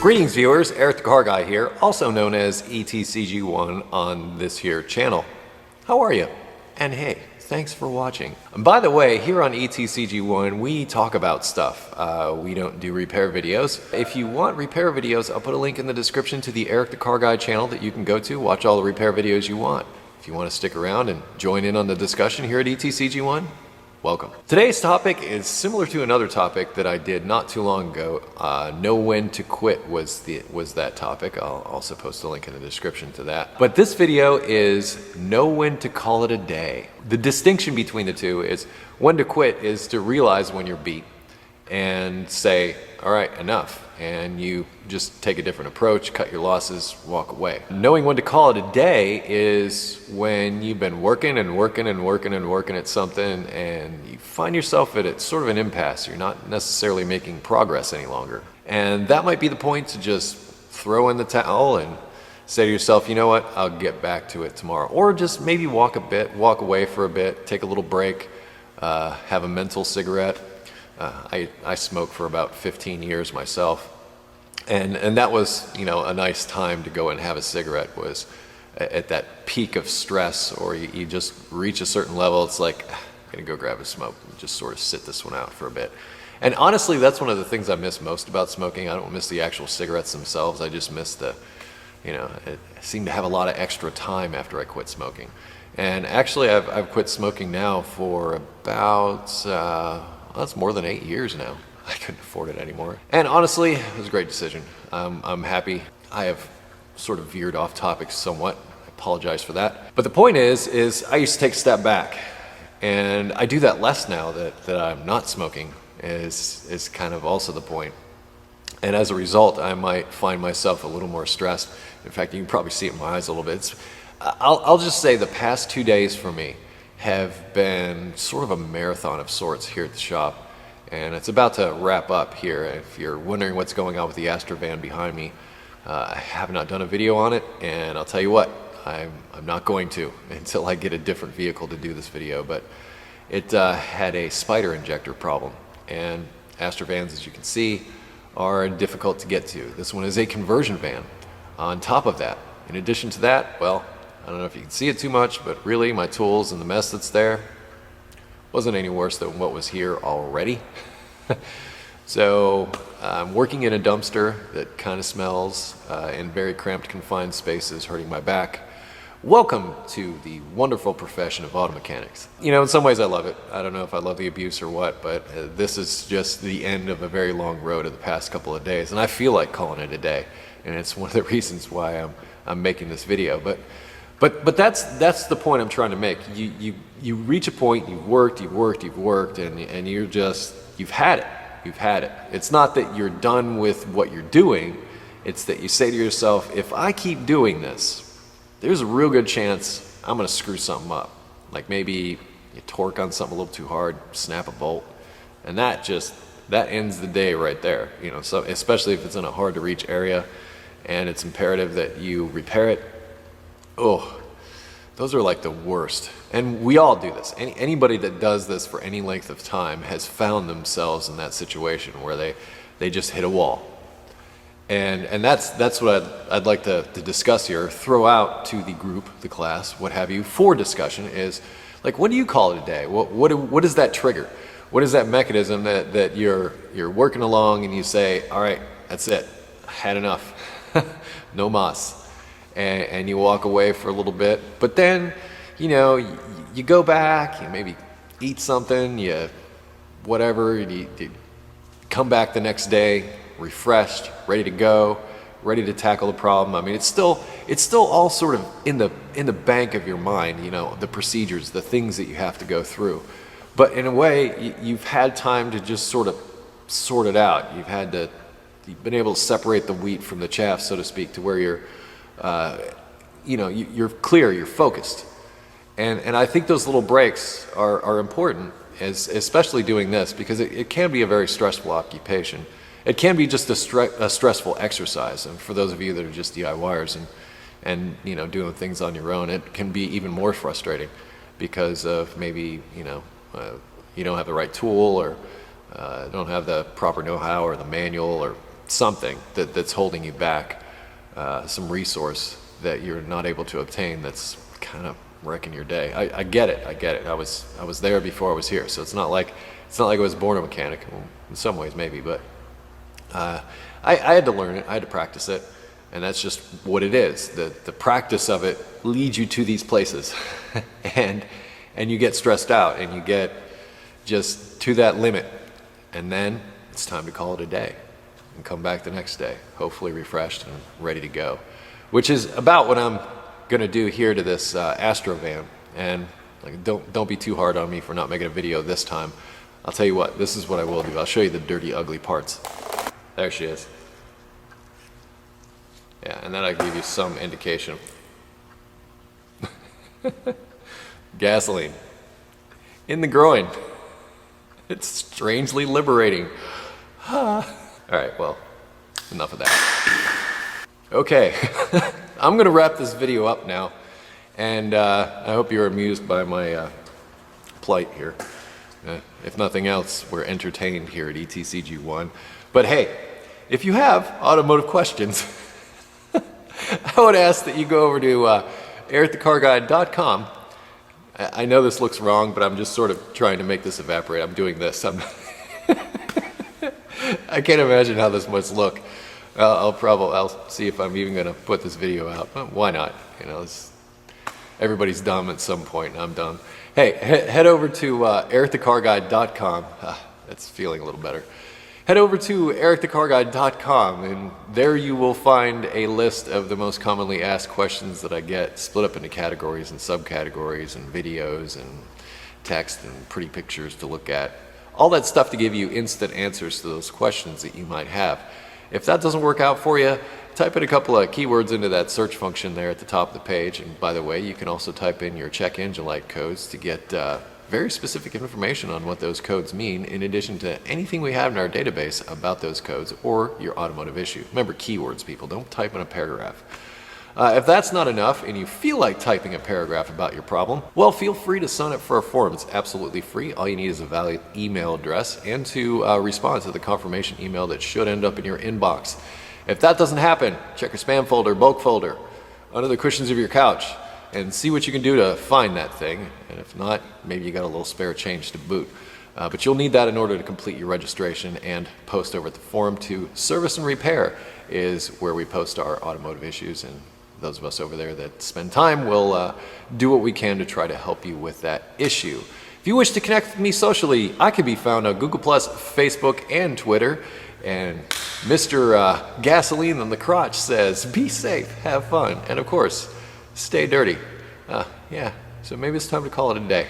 Greetings viewers, Eric the Car Guy here, also known as ETCG1 on this here channel. How are you? And hey, thanks for watching. And by the way, here on ETCG1 we talk about stuff. We don't do repair videos. If you want repair videos, I'll put a link in the description to the Eric the Car Guy channel that you can go to, watch all the repair videos you want. If you want to stick around and join in on the discussion here at ETCG1, welcome. Today's topic is similar to another topic that I did not too long ago. Know when to quit was that topic. I'll also post a link in the description to that. But this video is know when to call it a day. The distinction between the two is when to quit is to realize when you're beat and say, all right, enough. And you just take a different approach, cut your losses, walk away. Knowing when to call it a day is when you've been working and working and working and working at something and you find yourself at sort of an impasse. You're not necessarily making progress any longer. And that might be the point to just throw in the towel and say to yourself, you know what, I'll get back to it tomorrow. Or just maybe walk away for a bit, take a little break, have a mental cigarette. I smoked for about 15 years myself, and that was, you know, a nice time to go and have a cigarette. Was at that peak of stress, or you just reach a certain level. It's like, I'm gonna go grab a smoke and just sort of sit this one out for a bit. And honestly, that's one of the things I miss most about smoking. I don't miss the actual cigarettes themselves. I just miss the, you know, I seem to have a lot of extra time after I quit smoking. And actually, I've quit smoking now for about that's more than 8 years now. I couldn't afford it anymore. And honestly, it was a great decision. I'm happy. I have sort of veered off topic somewhat. I apologize for that. But the point is I used to take a step back. And I do that less now that I'm not smoking is kind of also the point. And as a result, I might find myself a little more stressed. In fact, you can probably see it in my eyes a little bit. I'll just say the past 2 days for me have been sort of a marathon of sorts here at the shop, and it's about to wrap up here. If you're wondering what's going on with the Astra van behind me, I have not done a video on it, and I'll tell you what, I'm not going to until I get a different vehicle to do this video. But it had a spider injector problem, and Astra vans, as you can see, are difficult to get to. This one is a conversion van. On top of that, in addition to that, well, I don't know if you can see it too much, but really my tools and the mess that's there wasn't any worse than what was here already. So I'm working in a dumpster that kind of smells in very cramped, confined spaces, hurting my back. Welcome to the wonderful profession of auto mechanics. You know, in some ways I love it. I don't know if I love the abuse or what, but this is just the end of a very long road of the past couple of days, and I feel like calling it a day. And it's one of the reasons why I'm making this video. But that's the point I'm trying to make. You reach a point, you've worked, and you've had it. It's not that you're done with what you're doing, it's that you say to yourself, if I keep doing this, there's a real good chance I'm gonna screw something up. Like maybe you torque on something a little too hard, snap a bolt, and that ends the day right there. You know, so especially if it's in a hard to reach area and it's imperative that you repair it. Oh, those are like the worst. And we all do this. Anybody that does this for any length of time has found themselves in that situation where they just hit a wall. And that's what I'd like to discuss here, throw out to the group, the class, what have you, for discussion is, like, what do you call it a day? What is that trigger? What is that mechanism that you're working along and you say, all right, that's it, I had enough, no mas. And you walk away for a little bit, but then, you know, you go back, you maybe eat something, you come back the next day, refreshed, ready to go, ready to tackle the problem. I mean, it's still all sort of in the bank of your mind, you know, the procedures, the things that you have to go through. But in a way, you've had time to just sort of sort it out. You've been able to separate the wheat from the chaff, so to speak, to where you're clear, you're focused. And I think those little breaks are important, especially doing this, because it can be a very stressful occupation. It can be just a stressful exercise. And for those of you that are just DIYers and you know, doing things on your own, it can be even more frustrating because of maybe, you don't have the right tool, or don't have the proper know-how or the manual, or something that's holding you back, some resource that you're not able to obtain that's kind of wrecking your day. I get it. I was there before I was here, so it's not like I was born a mechanic. Well, in some ways maybe, but I had to learn it. I had to practice it, and that's just what it is. The practice of it leads you to these places, and you get stressed out, and you get just to that limit, and then it's time to call it a day and come back the next day, hopefully refreshed and ready to go, which is about what I'm gonna do here to this Astro van. And like, don't be too hard on me for not making a video this time. I'll tell you what, this is what I will do. I'll show you the dirty, ugly parts. There she is. Yeah, and then I give you some indication. Gasoline in the groin. It's strangely liberating. All right, well, enough of that. Okay, I'm gonna wrap this video up now, and I hope you're amused by my plight here. If nothing else, we're entertained here at ETCG1. But hey, if you have automotive questions, I would ask that you go over to airthecarguide.com. I know this looks wrong, but I'm just sort of trying to make this evaporate. I'm doing this. I can't imagine how this must look. I'll see if I'm even going to put this video out. Well, why not? You know, everybody's dumb at some point, and I'm dumb. Hey, head over to airthecarguide.com. That's feeling a little better. Head over to airthecarguide.com, and there you will find a list of the most commonly asked questions that I get, split up into categories and subcategories and videos and text and pretty pictures to look at. All that stuff to give you instant answers to those questions that you might have. If that doesn't work out for you, type in a couple of keywords into that search function there at the top of the page. And by the way, you can also type in your check engine light codes to get very specific information on what those codes mean, in addition to anything we have in our database about those codes or your automotive issue. Remember, keywords, people. Don't type in a paragraph. If that's not enough and you feel like typing a paragraph about your problem, well, feel free to sign up for our forum. It's absolutely free. All you need is a valid email address and to respond to the confirmation email that should end up in your inbox. If that doesn't happen, check your spam folder, bulk folder, under the cushions of your couch, and see what you can do to find that thing. And if not, maybe you got a little spare change to boot. But you'll need that in order to complete your registration and post over at the forum. To service and repair is where we post our automotive issues, and those of us over there that spend time will do what we can to try to help you with that issue. If you wish to connect with me socially, I can be found on Google+, Facebook, and Twitter. And Mr. Gasoline on the crotch says, be safe, have fun, and of course, stay dirty. Yeah, so maybe it's time to call it a day.